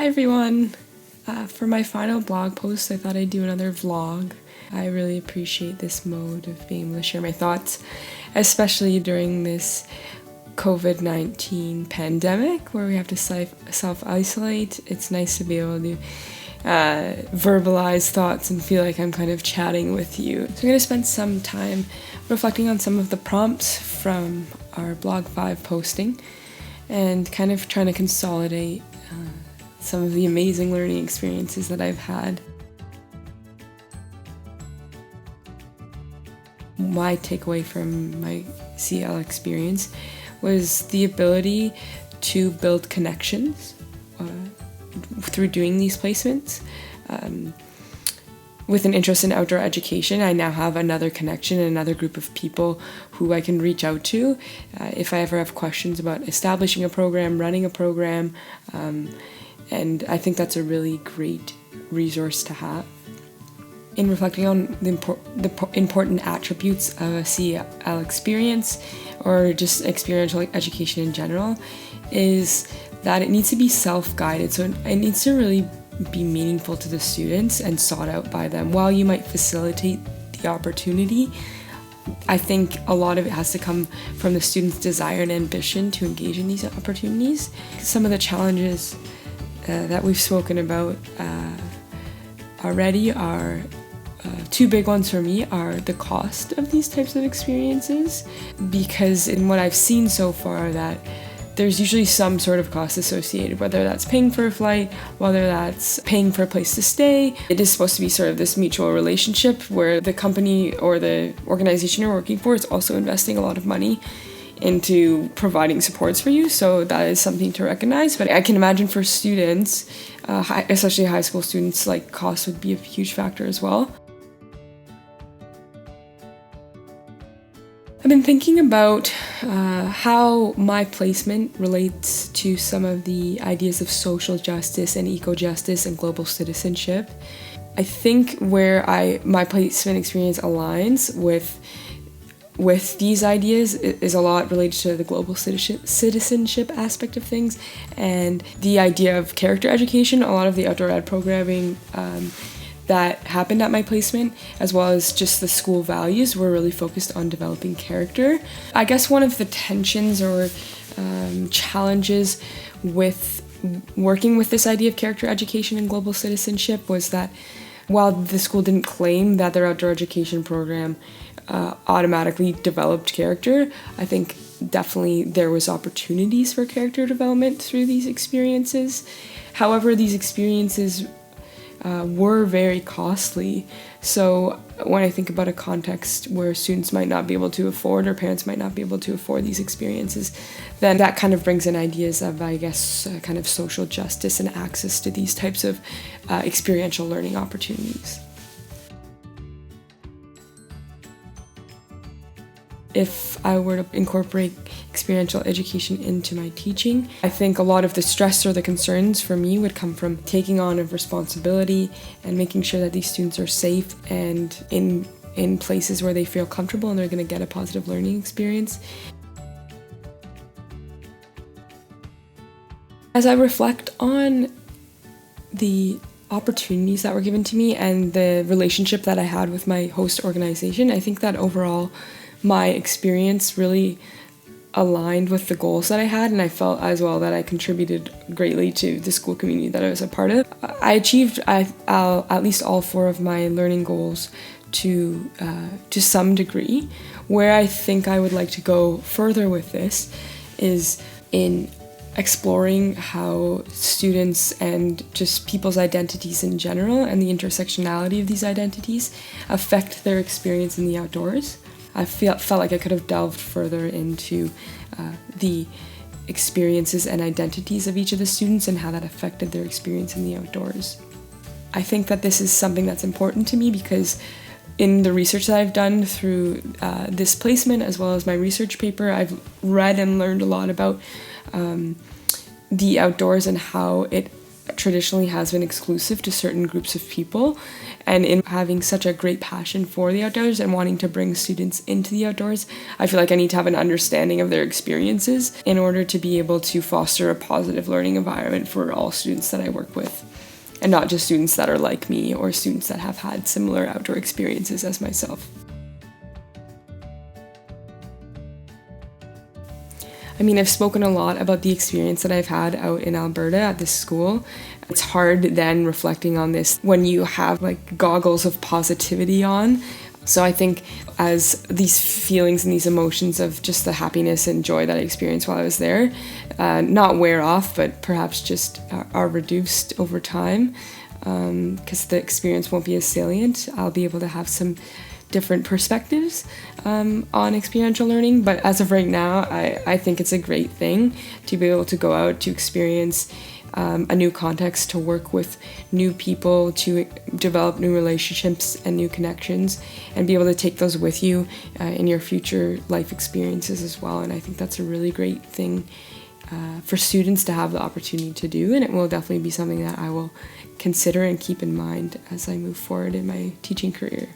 everyone! For my final blog post, I thought I'd do another vlog. I really appreciate this mode of being able to share my thoughts, especially during this COVID-19 pandemic where we have to self-isolate. It's nice to be able to verbalize thoughts and feel like I'm kind of chatting with you. So I'm going to spend some time reflecting on some of the prompts from our blog 5 posting and kind of trying to consolidate some of the amazing learning experiences that I've had. My takeaway from my CEL experience was the ability to build connections through doing these placements. With an interest in outdoor education, I now have another connection and another group of people who I can reach out to if I ever have questions about establishing a program, running a program, and I think that's a really great resource to have. In reflecting on the important attributes of a CEL experience, or just experiential education in general, is that it needs to be self-guided, so it needs to really be meaningful to the students and sought out by them. While you might facilitate the opportunity, I think a lot of it has to come from the student's desire and ambition to engage in these opportunities. Some of the challenges that we've spoken about already are two big ones for me are the cost of these types of experiences, because in what I've seen so far that there's usually some sort of cost associated, whether that's paying for a flight, whether that's paying for a place to stay. It is supposed to be sort of this mutual relationship where the company or the organization you're working for is also investing a lot of money into providing supports for you, so that is something to recognize. But I can imagine for students, especially high school students, like cost would be a huge factor as well. I've been thinking about how my placement relates to some of the ideas of social justice and eco-justice and global citizenship. I think where my placement experience aligns with these ideas is a lot related to the global citizenship aspect of things and the idea of character education. A lot of the outdoor ed programming that happened at my placement, as well as just the school values, were really focused on developing character. I guess one of the tensions or challenges with working with this idea of character education and global citizenship was that while the school didn't claim that their outdoor education program automatically developed character, I think definitely there was opportunities for character development through these experiences. However, these experiences were very costly. So when I think about a context where students might not be able to afford or parents might not be able to afford these experiences, then that kind of brings in ideas of, I guess, kind of social justice and access to these types of experiential learning opportunities. If I were to incorporate experiential education into my teaching, I think a lot of the stress or the concerns for me would come from taking on a responsibility and making sure that these students are safe and in places where they feel comfortable and they're going to get a positive learning experience. As I reflect on the opportunities that were given to me and the relationship that I had with my host organization, I think that overall my experience really aligned with the goals that I had, and I felt as well that I contributed greatly to the school community that I was a part of. I achieved at least all 4 of my learning goals to some degree. Where I think I would like to go further with this is in exploring how students and just people's identities in general and the intersectionality of these identities affect their experience in the outdoors. I felt like I could have delved further into the experiences and identities of each of the students and how that affected their experience in the outdoors. I think that this is something that's important to me because in the research that I've done through this placement as well as my research paper, I've read and learned a lot about the outdoors and how it traditionally has been exclusive to certain groups of people. And in having such a great passion for the outdoors and wanting to bring students into the outdoors, I feel like I need to have an understanding of their experiences in order to be able to foster a positive learning environment for all students that I work with, and not just students that are like me or students that have had similar outdoor experiences as myself. I mean, I've spoken a lot about the experience that I've had out in Alberta at this school. It's hard then reflecting on this when you have like goggles of positivity on. So I think as these feelings and these emotions of just the happiness and joy that I experienced while I was there, not wear off, but perhaps just are reduced over time, because the experience won't be as salient. I'll be able to have some different perspectives on experiential learning, but as of right now, I think it's a great thing to be able to go out to experience a new context, to work with new people, to develop new relationships and new connections, and be able to take those with you in your future life experiences as well. And I think that's a really great thing for students to have the opportunity to do, and it will definitely be something that I will consider and keep in mind as I move forward in my teaching career.